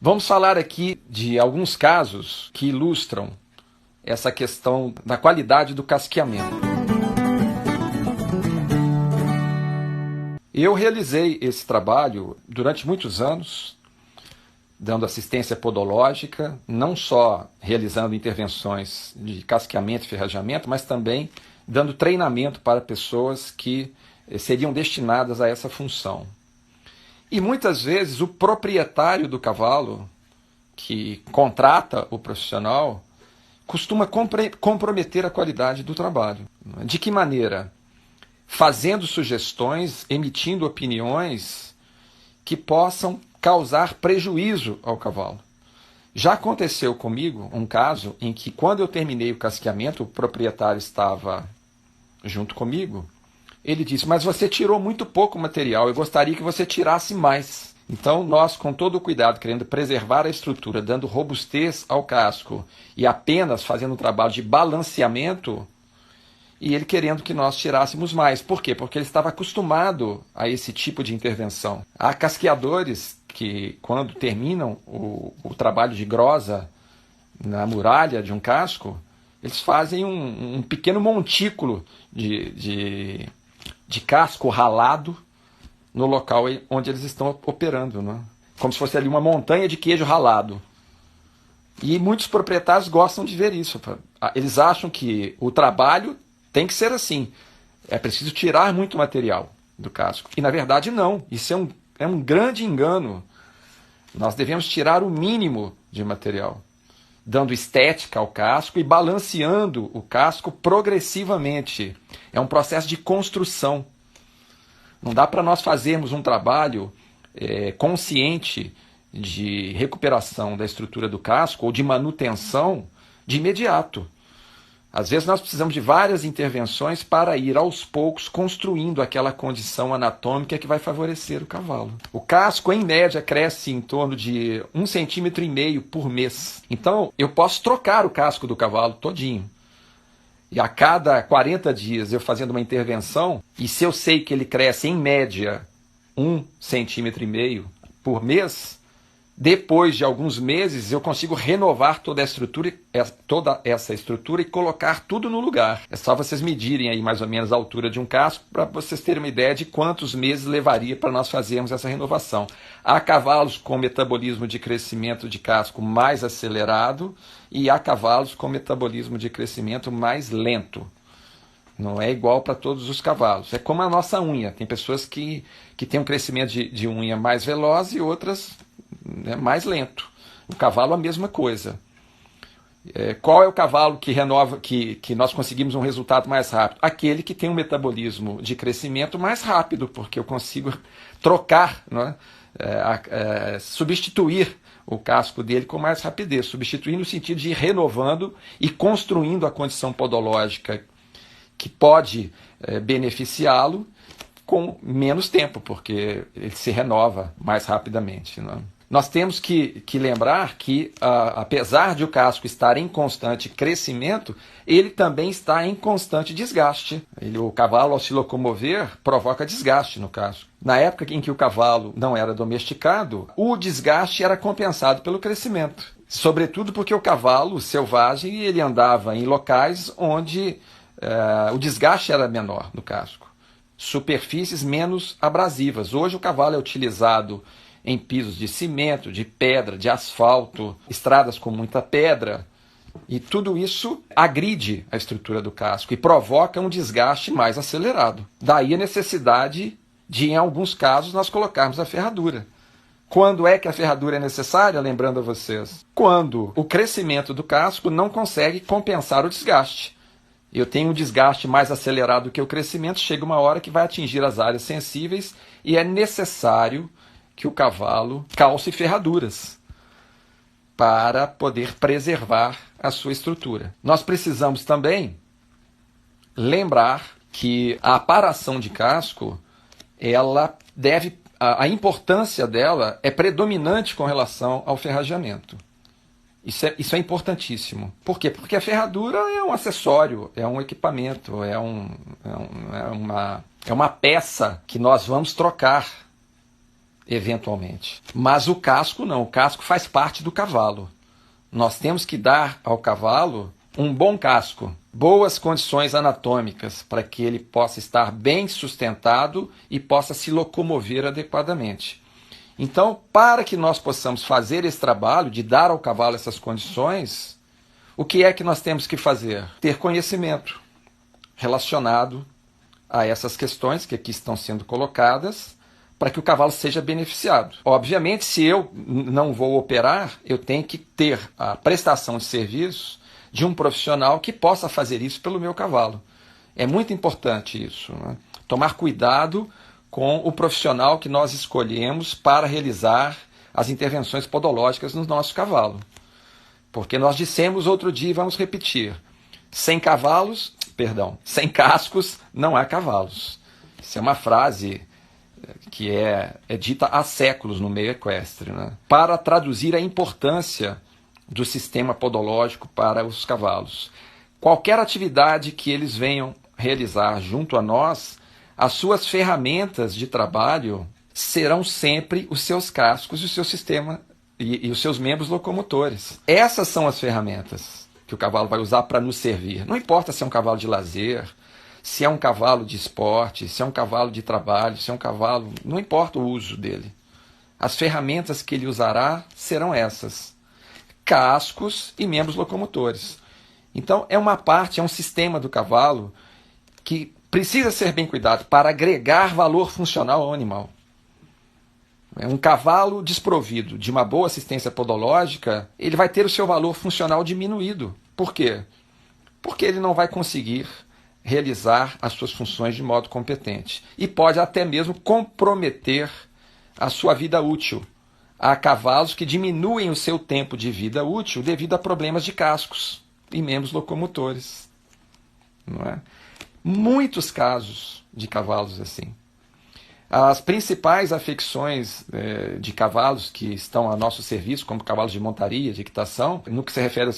Vamos falar aqui de alguns casos que ilustram essa questão da qualidade do casqueamento. Eu realizei esse trabalho durante muitos anos, dando assistência podológica, não só realizando intervenções de casqueamento e ferrajamento, mas também dando treinamento para pessoas que seriam destinadas a essa função. E muitas vezes o proprietário do cavalo, que contrata o profissional, costuma comprometer a qualidade do trabalho. De que maneira? Fazendo sugestões, emitindo opiniões que possam causar prejuízo ao cavalo. Já aconteceu comigo um caso em que, quando eu terminei o casqueamento, o proprietário estava junto comigo, ele disse: mas você tirou muito pouco material, eu gostaria que você tirasse mais. Então nós, com todo o cuidado, querendo preservar a estrutura, dando robustez ao casco e apenas fazendo um trabalho de balanceamento, e ele querendo que nós tirássemos mais. Por quê? Porque ele estava acostumado a esse tipo de intervenção. Há casqueadores que, quando terminam o trabalho de grosa na muralha de um casco, eles fazem um pequeno montículo de casco ralado no local onde eles estão operando, né? Como se fosse ali uma montanha de queijo ralado. E muitos proprietários gostam de ver isso. Eles acham que o trabalho tem que ser assim. É preciso tirar muito material do casco. E na verdade não. Isso é um grande engano. Nós devemos tirar o mínimo de material, dando estética ao casco e balanceando o casco progressivamente. É um processo de construção. Não dá para nós fazermos um trabalho consciente de recuperação da estrutura do casco ou de manutenção de imediato. Às vezes nós precisamos de várias intervenções para ir aos poucos construindo aquela condição anatômica que vai favorecer o cavalo. O casco, em média, cresce em torno de 1,5 cm por mês. Então eu posso trocar o casco do cavalo todinho. E a cada 40 dias eu fazendo uma intervenção, e se eu sei que ele cresce em média 1,5 cm por mês, depois de alguns meses eu consigo renovar toda essa estrutura e colocar tudo no lugar. É só vocês medirem aí mais ou menos a altura de um casco para vocês terem uma ideia de quantos meses levaria para nós fazermos essa renovação. Há cavalos com metabolismo de crescimento de casco mais acelerado e há cavalos com metabolismo de crescimento mais lento. Não é igual para todos os cavalos. É como a nossa unha. Tem pessoas que têm um crescimento de unha mais veloz e outras mais lento. O cavalo a mesma coisa. Qual é o cavalo que renova, que nós conseguimos um resultado mais rápido? Aquele que tem um metabolismo de crescimento mais rápido, porque eu consigo trocar, né? Substituir o casco dele com mais rapidez, substituir no sentido de ir renovando e construindo a condição podológica que pode beneficiá-lo com menos tempo, porque ele se renova mais rapidamente, né? Nós temos que lembrar que, apesar de o casco estar em constante crescimento, ele também está em constante desgaste. O cavalo, ao se locomover, provoca desgaste no casco. Na época em que o cavalo não era domesticado, o desgaste era compensado pelo crescimento. Sobretudo porque o cavalo selvagem ele andava em locais onde o desgaste era menor no casco. Superfícies menos abrasivas. Hoje o cavalo é utilizado em pisos de cimento, de pedra, de asfalto, estradas com muita pedra, e tudo isso agride a estrutura do casco e provoca um desgaste mais acelerado. Daí a necessidade de, em alguns casos, nós colocarmos a ferradura. Quando é que a ferradura é necessária? Lembrando a vocês, quando o crescimento do casco não consegue compensar o desgaste. Eu tenho um desgaste mais acelerado que o crescimento, chega uma hora que vai atingir as áreas sensíveis e é necessário que o cavalo calce ferraduras para poder preservar a sua estrutura. Nós precisamos também lembrar que a aparação de casco, a importância dela é predominante com relação ao ferrajamento. Isso é importantíssimo. Por quê? Porque a ferradura é um acessório, é um equipamento, é uma peça que nós vamos trocar eventualmente. Mas o casco não, o casco faz parte do cavalo. Nós temos que dar ao cavalo um bom casco, boas condições anatômicas para que ele possa estar bem sustentado e possa se locomover adequadamente. Então, para que nós possamos fazer esse trabalho de dar ao cavalo essas condições, o que é que nós temos que fazer? Ter conhecimento relacionado a essas questões que aqui estão sendo colocadas, para que o cavalo seja beneficiado. Obviamente, se eu não vou operar, eu tenho que ter a prestação de serviço de um profissional que possa fazer isso pelo meu cavalo. É muito importante isso, né? Tomar cuidado com o profissional que nós escolhemos para realizar as intervenções podológicas no nosso cavalo. Porque nós dissemos outro dia e vamos repetir, sem cascos não há cavalos. Isso é uma frase que é dita há séculos no meio equestre, né? Para traduzir a importância do sistema podológico para os cavalos. Qualquer atividade que eles venham realizar junto a nós, as suas ferramentas de trabalho serão sempre os seus cascos e o seu sistema e os seus membros locomotores. Essas são as ferramentas que o cavalo vai usar para nos servir. Não importa se é um cavalo de lazer, se é um cavalo de esporte, se é um cavalo de trabalho, se é um cavalo... Não importa o uso dele. As ferramentas que ele usará serão essas. Cascos e membros locomotores. Então, é uma parte, é um sistema do cavalo que precisa ser bem cuidado para agregar valor funcional ao animal. Um cavalo desprovido de uma boa assistência podológica, ele vai ter o seu valor funcional diminuído. Por quê? Porque ele não vai conseguir realizar as suas funções de modo competente. E pode até mesmo comprometer a sua vida útil. Há cavalos que diminuem o seu tempo de vida útil devido a problemas de cascos e membros locomotores. Não é? Muitos casos de cavalos assim. As principais afecções de cavalos que estão a nosso serviço, como cavalos de montaria, de equitação, no que se refere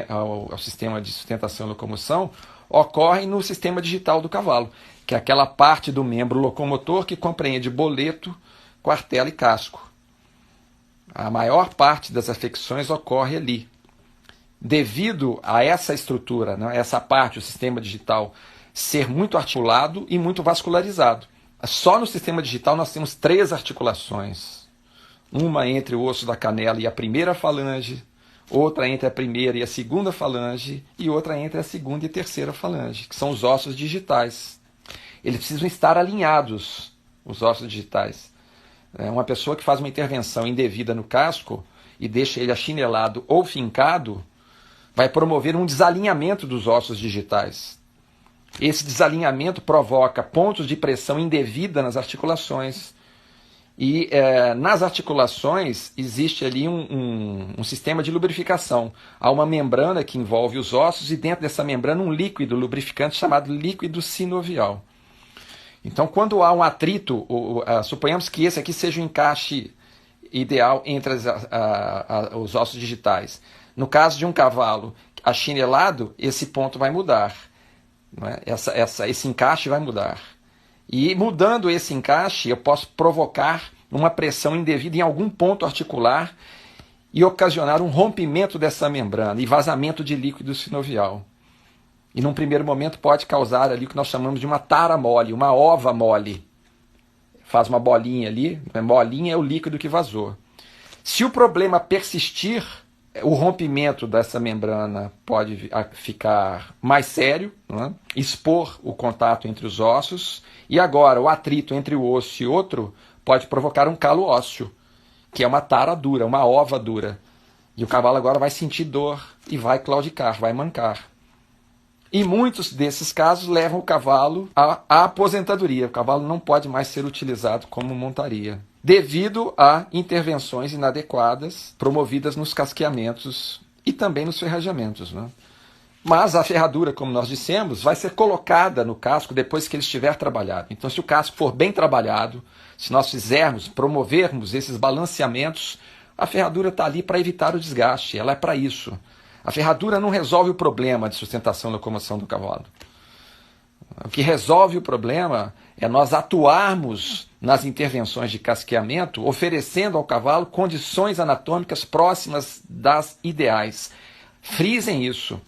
ao sistema de sustentação e locomoção, ocorrem no sistema digital do cavalo, que é aquela parte do membro locomotor que compreende boleto, quartela e casco. A maior parte das afecções ocorre ali. Devido a essa estrutura, né, essa parte, o sistema digital, ser muito articulado e muito vascularizado. Só no sistema digital nós temos 3 articulações. Uma entre o osso da canela e a primeira falange, outra entre a primeira e a segunda falange, e outra entre a segunda e a terceira falange, que são os ossos digitais. Eles precisam estar alinhados, os ossos digitais. Uma pessoa que faz uma intervenção indevida no casco e deixa ele achinelado ou fincado, vai promover um desalinhamento dos ossos digitais. Esse desalinhamento provoca pontos de pressão indevida nas articulações. E nas articulações existe ali um sistema de lubrificação. Há uma membrana que envolve os ossos e dentro dessa membrana um líquido lubrificante chamado líquido sinovial. Então, quando há um atrito, suponhamos que esse aqui seja o encaixe ideal entre os ossos digitais. No caso de um cavalo achinelado, esse ponto vai mudar. Não é? Esse encaixe vai mudar. E mudando esse encaixe, eu posso provocar uma pressão indevida em algum ponto articular e ocasionar um rompimento dessa membrana e vazamento de líquido sinovial. E num primeiro momento pode causar ali o que nós chamamos de uma tara mole, uma ova mole. Faz uma bolinha ali, a bolinha é o líquido que vazou. Se o problema persistir, o rompimento dessa membrana pode ficar mais sério, não é? Expor o contato entre os ossos, e agora o atrito entre o osso e outro pode provocar um calo ósseo, que é uma tara dura, uma ova dura. E o cavalo agora vai sentir dor e vai claudicar, vai mancar. E muitos desses casos levam o cavalo à aposentadoria. O cavalo não pode mais ser utilizado como montaria, devido a intervenções inadequadas promovidas nos casqueamentos e também nos ferrajamentos, né? Mas a ferradura, como nós dissemos, vai ser colocada no casco depois que ele estiver trabalhado. Então, se o casco for bem trabalhado, se nós promovermos esses balanceamentos, a ferradura está ali para evitar o desgaste, ela é para isso. A ferradura não resolve o problema de sustentação e locomoção do cavalo. O que resolve o problema É nós atuarmos nas intervenções de casqueamento, oferecendo ao cavalo condições anatômicas próximas das ideais. Frisem isso,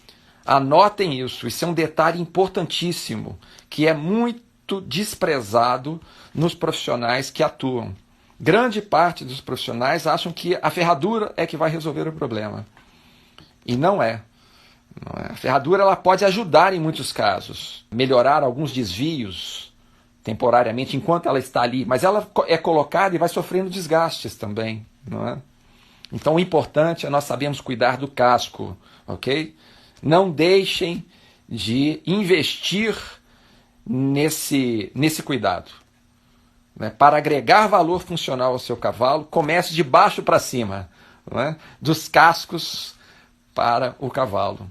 anotem isso, isso é um detalhe importantíssimo, que é muito desprezado nos profissionais que atuam. Grande parte dos profissionais acham que a ferradura é que vai resolver o problema. E não é. A ferradura ela pode ajudar em muitos casos, melhorar alguns desvios temporariamente enquanto ela está ali, mas ela é colocada e vai sofrendo desgastes também, não é? Então o importante é nós sabermos cuidar do casco, ok? Não deixem de investir nesse cuidado. Né? Para agregar valor funcional ao seu cavalo, comece de baixo para cima, não é? Dos cascos para o cavalo.